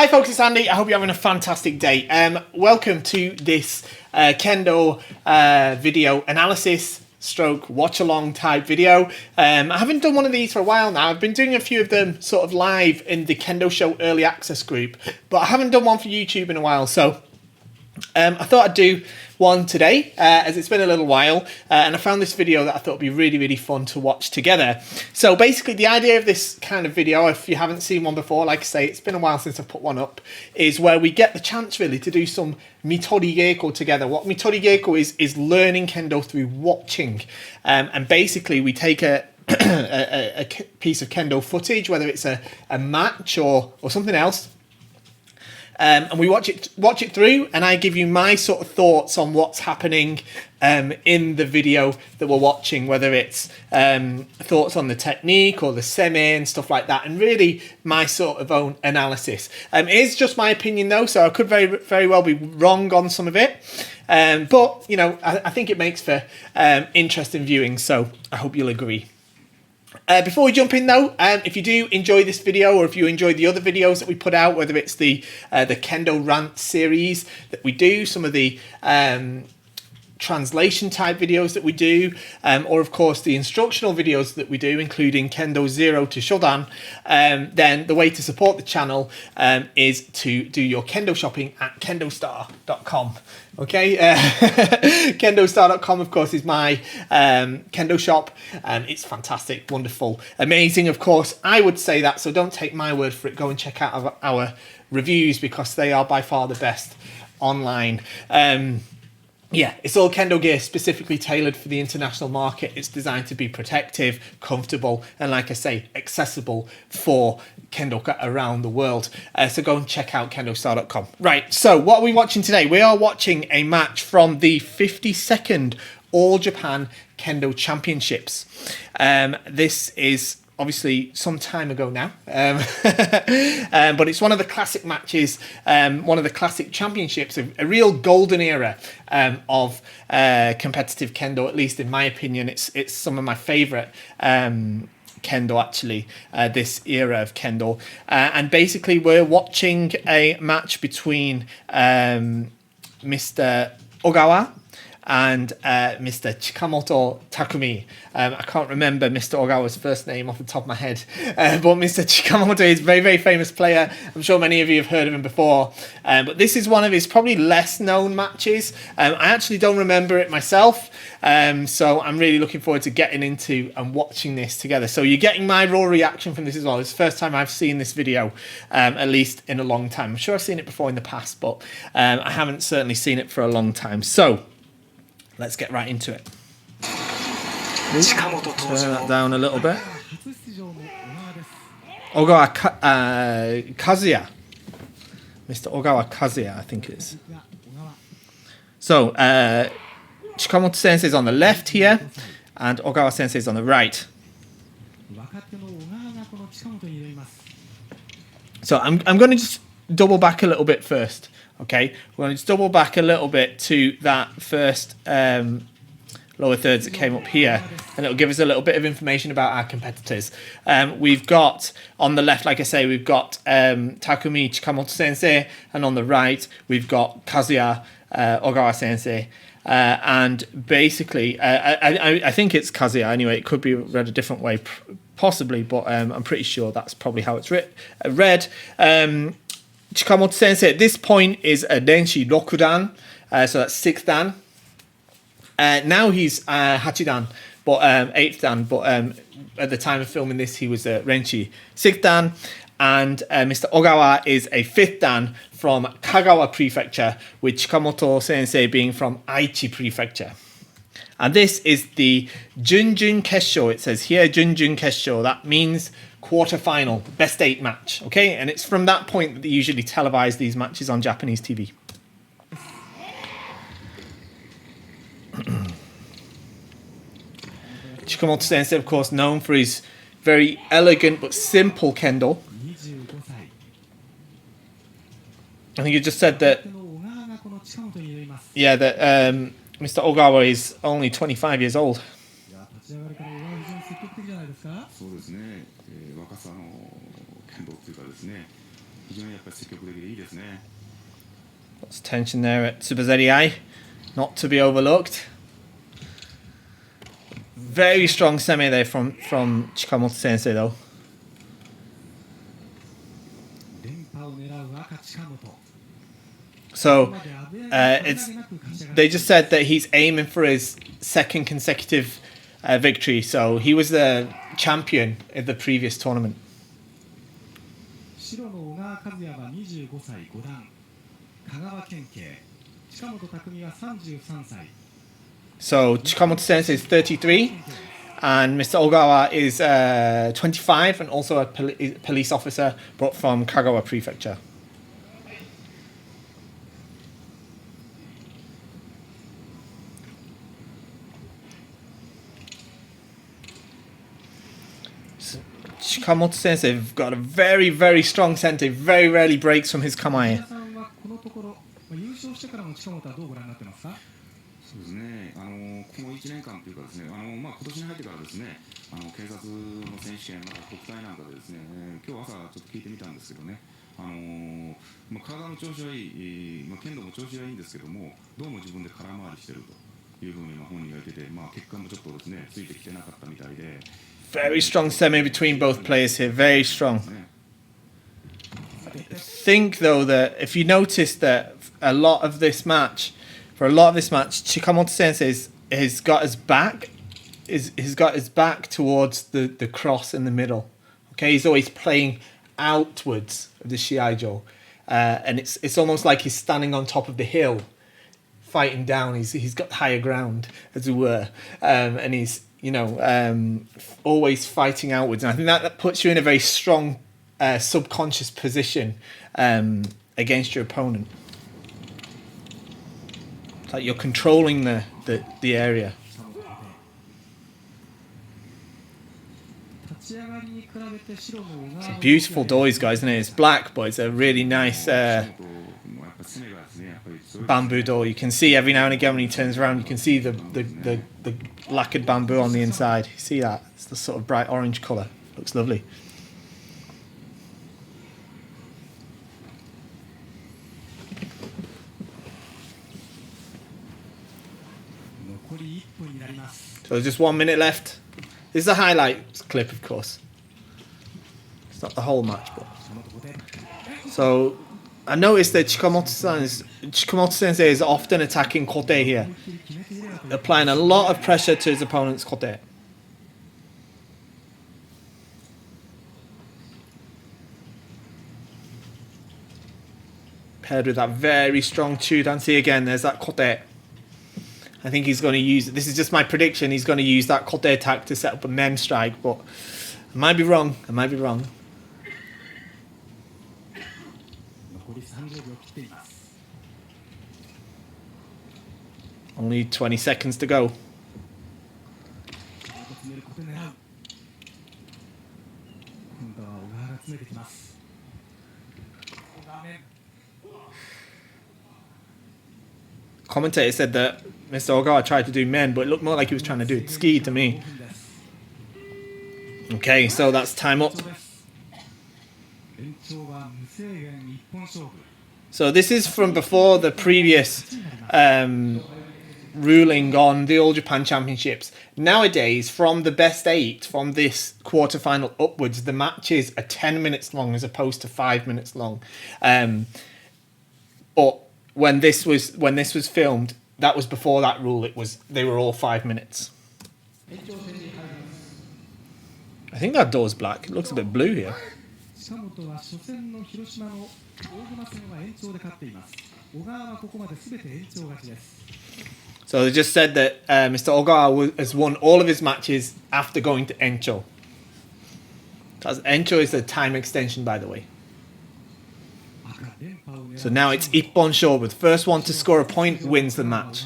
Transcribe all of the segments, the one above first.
Hi folks, it's Andy. I hope you're having a fantastic day. Welcome to this Kendo video analysis stroke watch along type video. I haven't done one of these for a while now. I've been doing a few of them sort of live in the Kendo Show early access group, but I haven't done one for YouTube in a while, so I thought I'd do one today as it's been a little while, and I found this video that I thought would be really fun to watch together. So basically the idea of this kind of video, if you haven't seen one before, like I say, it's been a while since I've put one up, is where we get the chance really to do some Mitori Geiko together. What Mitori Geiko is learning Kendo through watching, and basically we take a piece of Kendo footage, whether it's a match or something else, and we watch it through, and I give you my sort of thoughts on what's happening in the video that we're watching, whether it's thoughts on the technique or the semi and stuff like that, and really my sort of own analysis. It is just my opinion though, so I could very well be wrong on some of it, but you know, I think it makes for interesting viewing, so I hope you'll agree. Before we jump in though, if you do enjoy this video, or if you enjoy the other videos that we put out, whether it's the Kendo Rant series that we do, some of the translation type videos that we do, or of course the instructional videos that we do, including Kendo 0 to Shodan, then the way to support the channel is to do your Kendo shopping at KendoStar.com. Okay, KendoStar.com of course is my Kendo shop. It's fantastic, wonderful, amazing, of course. I would say that, so don't take my word for it. Go and check out our reviews, because they are by far the best online. Yeah, it's all Kendo gear specifically tailored for the international market. It's designed to be protective, comfortable, and like I say, accessible for Kendoka around the world. So go and check out KendoStar.com. Right, so what are we watching today? We are watching a match from the 52nd All Japan Kendo Championships. This is obviously some time ago now, but it's one of the classic matches, one of the classic championships, a real golden era of competitive Kendo, at least in my opinion. It's some of my favourite Kendo, actually, this era of Kendo. And basically we're watching a match between Mr. Ogawa and Mr. Chikamoto Takumi. I can't remember Mr. Ogawa's first name off the top of my head, but Mr. Chikamoto is a very famous player. I'm sure many of you have heard of him before, but this is one of his probably less known matches. I actually don't remember it myself, so I'm really looking forward to getting into and watching this together. So you're getting my raw reaction from this as well. It's the first time I've seen this video, at least in a long time. I'm sure I've seen it before in the past, but I haven't certainly seen it for a long time. So let's get right into it. Turn that down a little bit. Ogawa Kazuya. Mr. Ogawa Kazuya, I think it is. So, Chikamoto Sensei is on the left here, and Ogawa Sensei is on the right. So I'm going to just double back a little bit first. Okay, we're going to just double back a little bit to that first lower thirds that came up here, and it'll give us a little bit of information about our competitors. We've got, on the left, like I say, we've got Takumi Chikamoto Sensei, and on the right, we've got Kazuya Ogawa Sensei. And basically, I think it's Kazuya anyway. It could be read a different way, possibly, but I'm pretty sure that's probably how it's read. Chikamoto Sensei at this point is a Denshi Rokudan, so that's 6th Dan. Now he's Hachidan, but 8th Dan, but at the time of filming this he was Renshi 6th Dan, and Mr. Ogawa is a 5th Dan from Kagawa Prefecture, with Chikamoto Sensei being from Aichi Prefecture. And this is the Junjun Kessho. It says here Junjun Kessho. That means quarter-final, best 8 match, okay? And it's from that point that they usually televise these matches on Japanese TV. Chikamoto Sensei, of course, known for his very elegant but simple Kendo. I think you just said that, yeah, that Mr. Ogawa is only 25 years old. そうですね、若さの剣道っていうかですね、非常にやっぱり積 Lots of tension there at Super Zeri, not to be overlooked. Very strong semi there from Chikamoto Sensei though. So they just said that he's aiming for his second consecutive victory. So he was the champion in the previous tournament. So Chikamoto Sensei is 33 and Mr. Ogawa is 25 and also a police officer brought from Kagawa Prefecture. Chikamoto Sensei have got a very, very strong sensei, very rarely breaks from his kamae. そうですね、この1年間というかですね、今年に入ってからですね、警察の選手権、国体なんかでですね、今日朝ちょっと聞いてみたんですけどね、体の調子はいい、剣道も調子はいいんですけども、どうも自分で空回りしてるというふうに本人が言ってて、結果もちょっとですね、ついてきてなかったみたいで。Very strong semi between both players here, very strong. I think though that if you notice that a lot of this match, Chikamoto Sensei has got his back towards the cross in the middle. Okay, he's always playing outwards of the shiaijo, and it's almost like he's standing on top of the hill, fighting down. He's got higher ground, as it were, and he's always fighting outwards. And I think that puts you in a very strong subconscious position against your opponent. It's like you're controlling the area. It's a beautiful door he's got, isn't it? It's black, but it's a really nice bamboo door. You can see every now and again when he turns around, you can see the lacquered bamboo on the inside. You see that? It's the sort of bright orange colour. Looks lovely. So there's just 1 minute left. This is a highlight clip, of course. It's not the whole match, but so I noticed that Chikamoto Sensei is often attacking kote here, applying a lot of pressure to his opponent's kote. Paired with that very strong chudan. See again, there's that kote. I think he's going to use, this is just my prediction, he's going to use that kote attack to set up a men strike, but I might be wrong. Only 20 seconds to go. Commentator said that Mr. Ogawa tried to do men, but it looked more like he was trying to do ski to me. Okay, so that's time up. So this is from before the previous ruling on the All Japan Championships. Nowadays, from the best 8, from this quarterfinal upwards, the matches are 10 minutes long as opposed to 5 minutes long. But when this was filmed, that was before that rule. They were all 5 minutes. I think that door's black. It looks a bit blue here. So they just said that Mr. Ogawa has won all of his matches after going to Encho. Encho is a time extension, by the way. So now it's Ippon Shobu. The first one to score a point wins the match.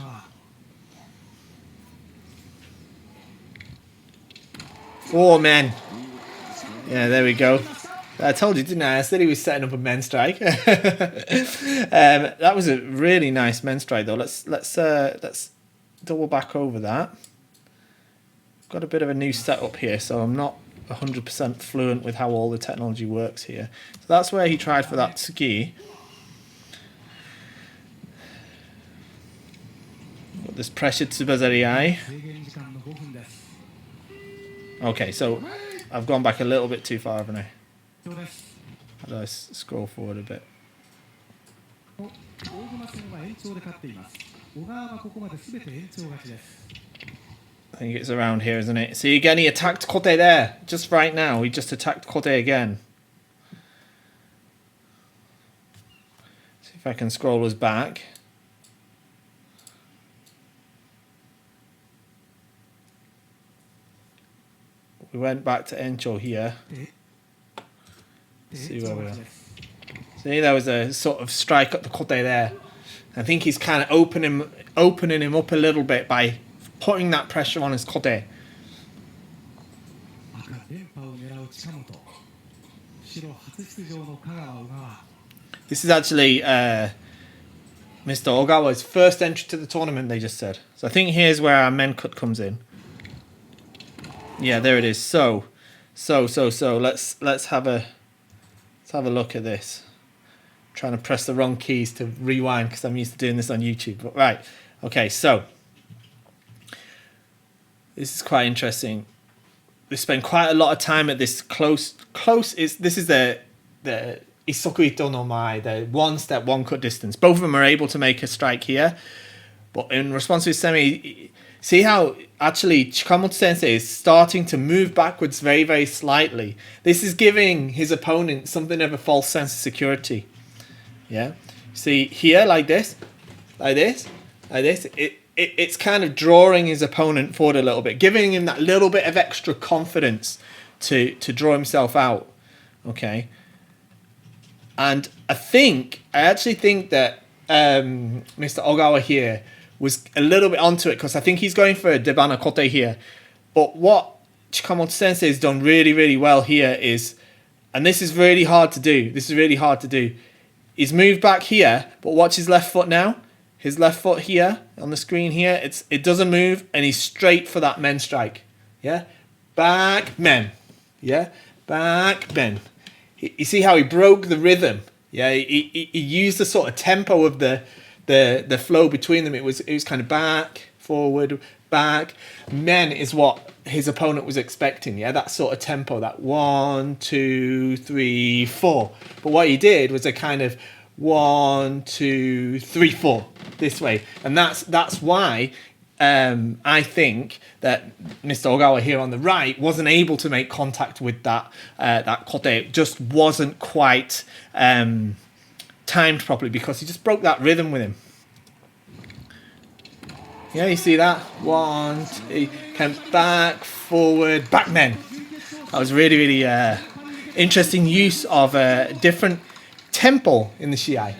Oh, men. Yeah, there we go. I told you, didn't I? I said he was setting up a men's strike. That was a really nice men's strike, though. Let's double back over that. Got a bit of a new setup here, so I'm not 100% fluent with how all the technology works here. So that's where he tried for that tsugi. Got this pressure tsubazariai. Okay, so I've gone back a little bit too far, haven't I? How do I scroll forward a bit? I think it's around here, isn't it? See, again, he attacked Kote there. Just right now, he just attacked Kote again. See if I can scroll us back. We went back to Encho here. See where we are. See, there was a sort of strike at the Kote there. I think he's kind of opening him up a little bit by putting that pressure on his Kote. This is actually Mr. Ogawa's first entry to the tournament, they just said. So I think here's where our men cut comes in. Yeah, there it is. So let's have a look at this. I'm trying to press the wrong keys to rewind because I'm used to doing this on YouTube. But right, okay, so this is quite interesting. We spend quite a lot of time at this close. This is the Isoku Ito no Mai, the 1 step, 1 cut distance. Both of them are able to make a strike here, but in response to his semi, see how actually Chikamoto Sensei is starting to move backwards very, very slightly. This is giving his opponent something of a false sense of security. Yeah, see here, like this. It's kind of drawing his opponent forward a little bit, giving him that little bit of extra confidence to draw himself out. Okay, and I actually think that Mr. Ogawa here was a little bit onto it because I think he's going for a Debana Kote here. But what Chikamoto Sensei has done really, really well here is, and this is really hard to do. He's moved back here, but watch his left foot now. His left foot here on the screen here, it doesn't move, and he's straight for that men strike. Yeah, back men. Yeah, back men. You see how he broke the rhythm. Yeah, he used the sort of tempo of the flow between them. It was kind of back, forward, back. Men is what his opponent was expecting. Yeah, that sort of tempo, that 1, 2, 3, 4. But what he did was a kind of 1, 2, 3, 4 this way, and that's why I think that Mr. Ogawa here on the right wasn't able to make contact with that Kote. It just wasn't quite timed properly because he just broke that rhythm with him. Yeah, you see that? 1, 2, kind of back, forward, back men. That was really, really interesting use of different tempo in the Shiai.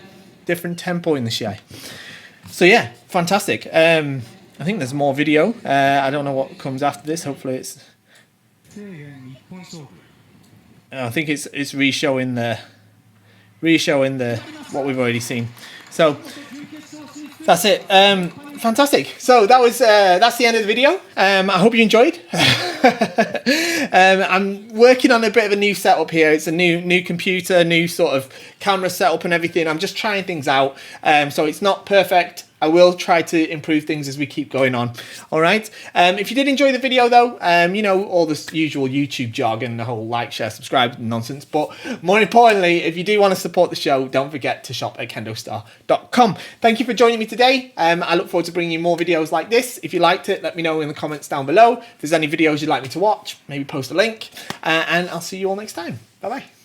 So yeah, fantastic. I think there's more video. I don't know what comes after this. Hopefully it's... I think it's re-showing the what we've already seen. So that's it. Fantastic. So that's the end of the video. I hope you enjoyed. I'm working on a bit of a new setup here. It's a new computer, new sort of camera setup and everything. I'm just trying things out. So it's not perfect. I will try to improve things as we keep going on. All right. If you did enjoy the video, though, you know, all this usual YouTube jargon, the whole like, share, subscribe nonsense. But more importantly, if you do want to support the show, don't forget to shop at KendoStar.com. Thank you for joining me today. I look forward to bringing you more videos like this. If you liked it, let me know in the comments down below. If there's any videos you'd like me to watch, maybe post a link. And I'll see you all next time. Bye-bye.